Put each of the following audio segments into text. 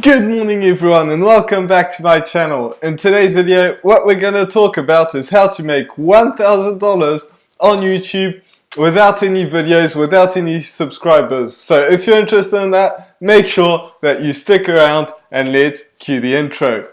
Good morning everyone and welcome back to my channel. In today's video, what we're going to talk about is how to make $1,000 on YouTube without any videos, without any subscribers. So if you're interested in that, make sure that you stick around and let's cue the intro.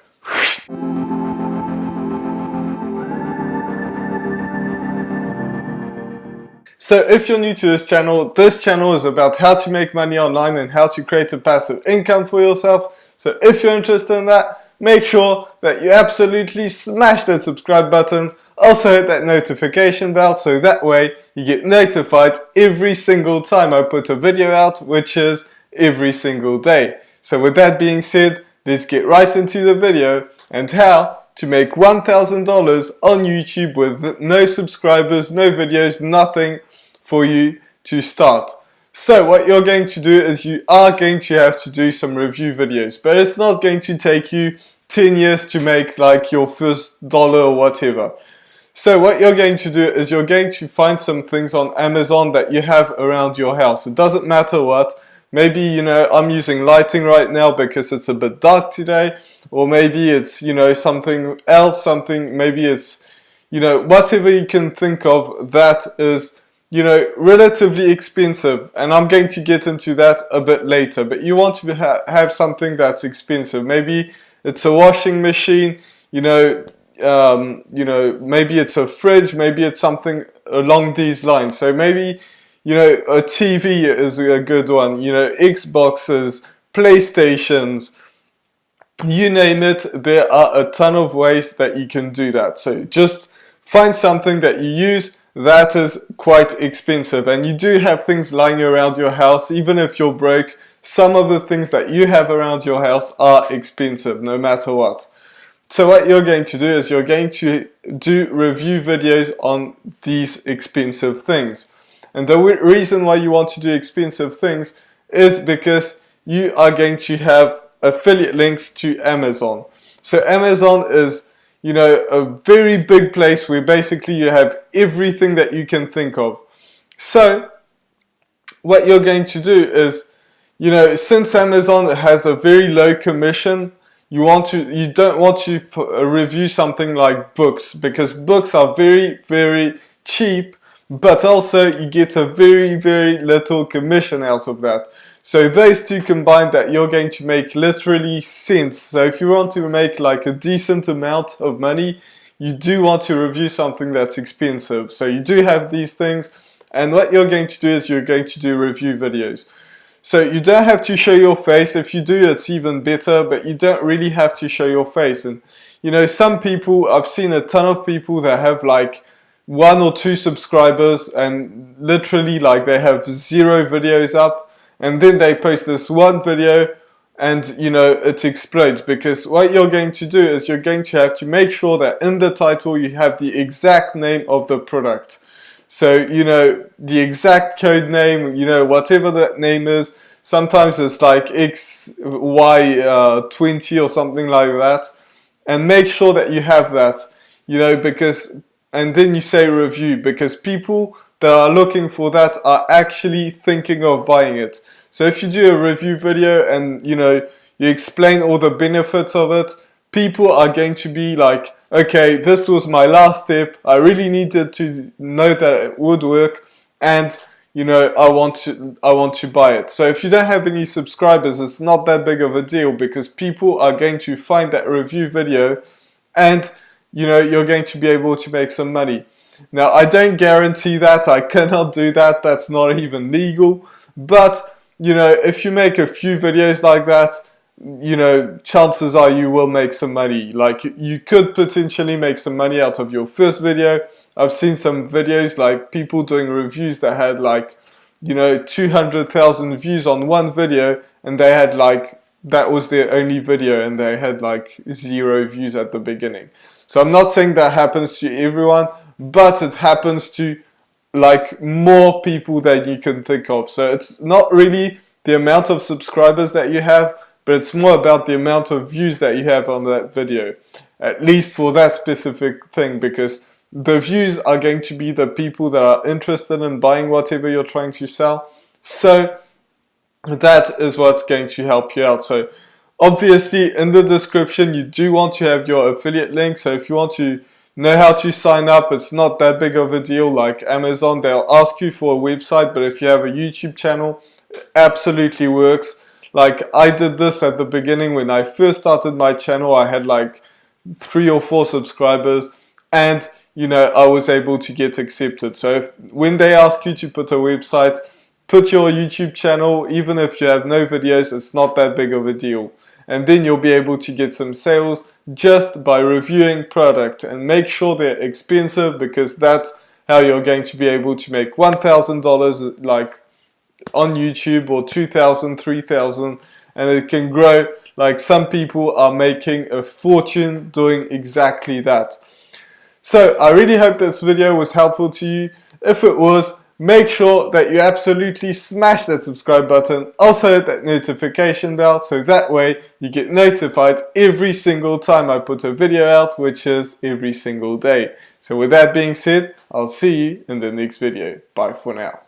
So if you're new to this channel is about how to make money online and how to create a passive income for yourself. So if you're interested in that, make sure that you absolutely smash that subscribe button. Also hit that notification bell so that way you get notified every single time I put a video out, which is every single day. So with that being said, let's get right into the video and how to make $1,000 on YouTube with no subscribers, no videos, nothing for you to start. So what you're going to do is you are going to have to do some review videos, but it's not going to take you 10 years to make like your first dollar or whatever. So what you're going to do is you're going to find some things on Amazon that you have around your house. It doesn't matter what. Maybe, you know, I'm using lighting right now because it's a bit dark today, or maybe it's, you know, something else, maybe it's, you know, whatever you can think of that is, you know, relatively expensive, and I'm going to get into that a bit later. But you want to have something that's expensive. Maybe it's a washing machine, you know, maybe it's a fridge, maybe it's something along these lines. So maybe, you know, a TV is a good one. You know, Xboxes, PlayStations, you name it. There are a ton of ways that you can do that. So just find something that you use that is quite expensive, and you do have things lying around your house. Even if you're broke, some of the things that you have around your house are expensive no matter what. So what you're going to do is you're going to do review videos on these expensive things. And the reason why you want to do expensive things is because you are going to have affiliate links to Amazon. So Amazon is, you know, a very big place where basically you have everything that you can think of. So what you're going to do is, you know, since Amazon has a very low commission, you don't want to review something like books, because books are very, very cheap, but also you get a very, very little commission out of that. So those two combined, that you're going to make literally cents. So if you want to make like a decent amount of money, you do want to review something that's expensive. So you do have these things, and what you're going to do is you're going to do review videos. So you don't have to show your face. If you do, it's even better, but you don't really have to show your face. And you know, some people, I've seen a ton of people that have like 1 or 2 subscribers, and literally like they have 0 videos up. And then they post this one video and, you know, it explodes, because what you're going to do is you're going to have to make sure that in the title you have the exact name of the product. So, you know, the exact code name, you know, whatever that name is. Sometimes it's like XY20 or something like that. And make sure that you have that, you know, because, and then you say review, because people that are looking for that are actually thinking of buying it. So if you do a review video and, you know, you explain all the benefits of it, people are going to be like, okay, this was my last step, I really needed to know that it would work, and, you know, I want to buy it. So if you don't have any subscribers, it's not that big of a deal, because people are going to find that review video, and, you know, you're going to be able to make some money. Now, I don't guarantee that, I cannot do that, that's not even legal, but, you know, if you make a few videos like that, you know, chances are you will make some money. Like, you could potentially make some money out of your first video. I've seen some videos like people doing reviews that had like, you know, 200,000 views on one video, and they had like, that was their only video, and they had like 0 views at the beginning. So I'm not saying that happens to everyone, but it happens to like more people than you can think of. So it's not really the amount of subscribers that you have, but it's more about the amount of views that you have on that video, at least for that specific thing, because the views are going to be the people that are interested in buying whatever you're trying to sell. So that is what's going to help you out. So Obviously, in the description, you do want to have your affiliate link. So if you want to know how to sign up, it's not that big of a deal. Like Amazon, they'll ask you for a website, but if you have a YouTube channel, it absolutely works. Like I did this at the beginning when I first started my channel. I had like 3 or 4 subscribers, and you know, I was able to get accepted. So when they ask you to put a website, put your YouTube channel. Even if you have no videos, it's not that big of a deal. And then you'll be able to get some sales just by reviewing product, and make sure they're expensive, because that's how you're going to be able to make $1,000 like on YouTube, or 2,000, 3,000, and it can grow. Like some people are making a fortune doing exactly that. So I really hope this video was helpful to you. If it was, make sure that you absolutely smash that subscribe button, also hit that notification bell, so that way you get notified every single time I put a video out, which is every single day. So with that being said, I'll see you in the next video. Bye for now.